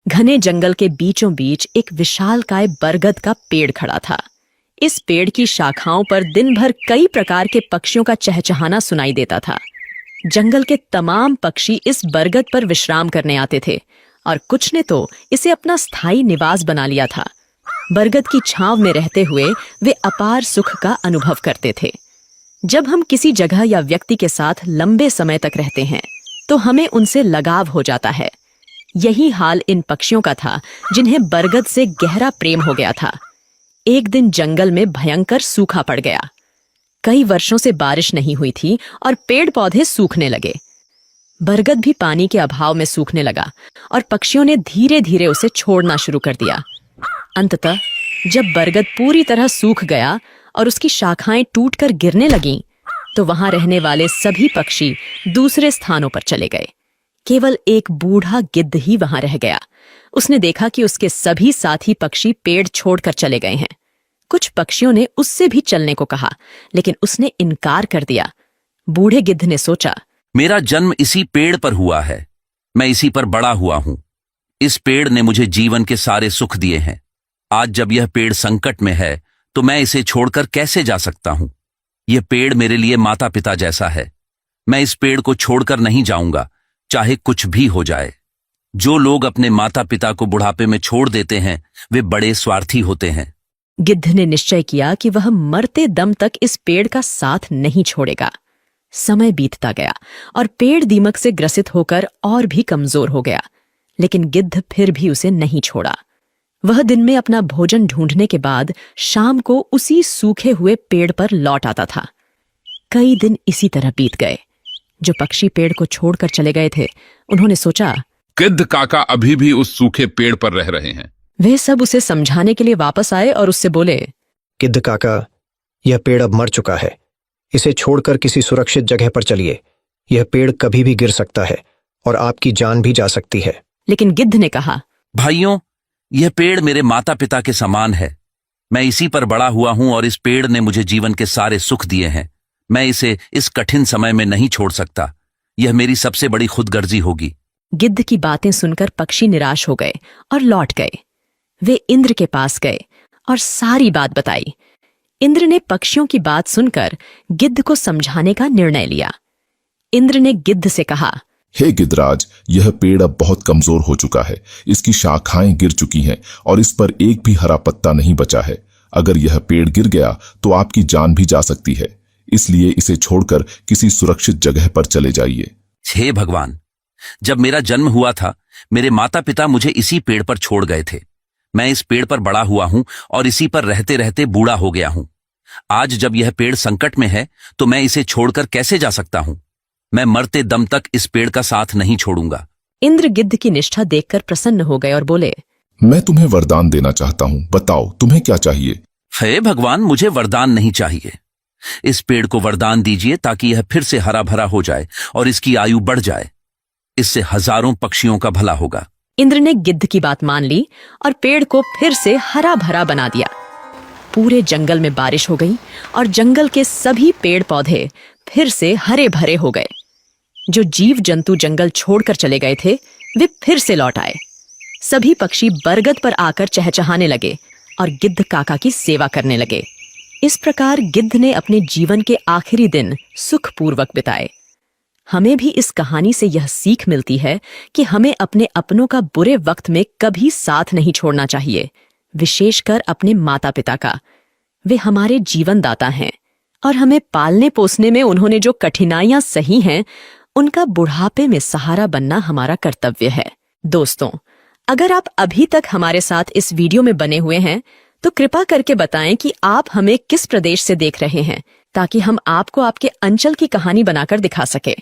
घने जंगल के बीचों बीच एक विशालकाय बरगद का पेड़ खड़ा था। इस पेड़ की शाखाओं पर दिन भर कई प्रकार के पक्षियों का चहचहाना सुनाई देता था। जंगल के तमाम पक्षी इस बरगद पर विश्राम करने आते थे और कुछ ने तो इसे अपना स्थायी निवास बना लिया था। बरगद की छांव में रहते हुए वे अपार सुख का अनुभव करते थे। जब हम किसी जगह या व्यक्ति के साथ लंबे समय तक रहते हैं तो हमें उनसे लगाव हो जाता है। यही हाल इन पक्षियों का था जिन्हें बरगद से गहरा प्रेम हो गया था। एक दिन जंगल में भयंकर सूखा पड़ गया। कई वर्षों से बारिश नहीं हुई थी और पेड़ पौधे सूखने लगे। बरगद भी पानी के अभाव में सूखने लगा और पक्षियों ने धीरे धीरे उसे छोड़ना शुरू कर दिया। अंततः जब बरगद पूरी तरह सूख गया और उसकी शाखाएं टूटकर गिरने लगीं, तो वहां रहने वाले सभी पक्षी दूसरे स्थानों पर चले गए। केवल एक बूढ़ा गिद्ध ही वहां रह गया। उसने देखा कि उसके सभी साथी पक्षी पेड़ छोड़कर चले गए हैं। कुछ पक्षियों ने उससे भी चलने को कहा, लेकिन उसने इनकार कर दिया। बूढ़े गिद्ध ने सोचा, मेरा जन्म इसी पेड़ पर हुआ है, मैं इसी पर बड़ा हुआ हूं। इस पेड़ ने मुझे जीवन के सारे सुख दिए हैं। आज जब यह पेड़ संकट में है तो मैं इसे छोड़कर कैसे जा सकता हूं। यह पेड़ मेरे लिए माता पिता जैसा है। मैं इस पेड़ को छोड़कर नहीं जाऊंगा, चाहे कुछ भी हो जाए। जो लोग अपने माता पिता को बुढ़ापे में छोड़ देते हैं वे बड़े स्वार्थी होते हैं। गिद्ध ने निश्चय किया कि वह मरते दम तक इस पेड़ का साथ नहीं छोड़ेगा। समय बीतता गया और पेड़ दीमक से ग्रसित होकर और भी कमजोर हो गया, लेकिन गिद्ध फिर भी उसे नहीं छोड़ा। वह दिन में अपना भोजन ढूंढने के बाद शाम को उसी सूखे हुए पेड़ पर लौट आता था। कई दिन इसी तरह बीत गए। जो पक्षी पेड़ को छोड़कर चले गए थे, उन्होंने सोचा, गिद्ध काका अभी भी उस सूखे पेड़ पर रह रहे हैं। वे सब उसे समझाने के लिए वापस आए और उससे बोले, गिद्ध काका, यह पेड़ अब मर चुका है। इसे छोड़कर किसी सुरक्षित जगह पर चलिए। यह पेड़ कभी भी गिर सकता है और आपकी जान भी जा सकती है। लेकिन गिद्ध ने कहा, भाइयों, यह पेड़ मेरे माता पिता के समान है। मैं इसी पर बड़ा हुआ हूं और इस पेड़ ने मुझे जीवन के सारे सुख दिए हैं। मैं इसे इस कठिन समय में नहीं छोड़ सकता। यह मेरी सबसे बड़ी खुदगर्जी होगी। गिद्ध की बातें सुनकर पक्षी निराश हो गए और लौट गए। वे इंद्र के पास गए और सारी बात बताई। इंद्र ने पक्षियों की बात सुनकर गिद्ध को समझाने का निर्णय लिया। इंद्र ने गिद्ध से कहा, हे गिद्धराज, यह पेड़ अब बहुत कमजोर हो चुका है। इसकी शाखाएं गिर चुकी हैं और इस पर एक भी हरा पत्ता नहीं बचा है। अगर यह पेड़ गिर गया तो आपकी जान भी जा सकती है। इसलिए इसे छोड़कर किसी सुरक्षित जगह पर चले जाइए। हे भगवान, जब मेरा जन्म हुआ था मेरे माता पिता मुझे इसी पेड़ पर छोड़ गए थे। मैं इस पेड़ पर बड़ा हुआ हूं और इसी पर रहते रहते बूढ़ा हो गया हूं। आज जब यह पेड़ संकट में है तो मैं इसे छोड़कर कैसे जा सकता हूं। मैं मरते दम तक इस पेड़ का साथ नहीं छोड़ूंगा। इंद्र गिद्ध की निष्ठा देखकर प्रसन्न हो गए और बोले, मैं तुम्हें वरदान देना चाहता हूं। बताओ तुम्हें क्या चाहिए। हे भगवान, मुझे वरदान नहीं चाहिए। इस पेड़ को वरदान दीजिए ताकि यह फिर से हरा भरा हो जाए और इसकी आयु बढ़ जाए। इससे हजारों पक्षियों का भला होगा। इंद्र ने गिद्ध की बात मान ली और पेड़ को फिर से हरा भरा बना दिया। पूरे जंगल में बारिश हो गई और जंगल के सभी पेड़ पौधे फिर से हरे भरे हो गए। जो जीव जंतु जंगल छोड़कर चले गए थे वे फिर से लौट आए। सभी पक्षी बरगद पर आकर चहचहाने लगे और गिद्ध काका की सेवा करने लगे। इस प्रकार गिद्ध ने अपने जीवन के आखिरी दिन सुखपूर्वक बिताए। हमें भी इस कहानी से यह सीख मिलती है कि हमें अपने अपनों का बुरे वक्त में कभी साथ नहीं छोड़ना चाहिए, विशेषकर अपने माता पिता का। वे हमारे जीवन दाता हैं और हमें पालने पोसने में उन्होंने जो कठिनाइयां सही हैं, उनका बुढ़ापे में सहारा बनना हमारा कर्तव्य है। दोस्तों, अगर आप अभी तक हमारे साथ इस वीडियो में बने हुए हैं तो कृपा करके बताएं कि आप हमें किस प्रदेश से देख रहे हैं, ताकि हम आपको आपके अंचल की कहानी बनाकर दिखा सके।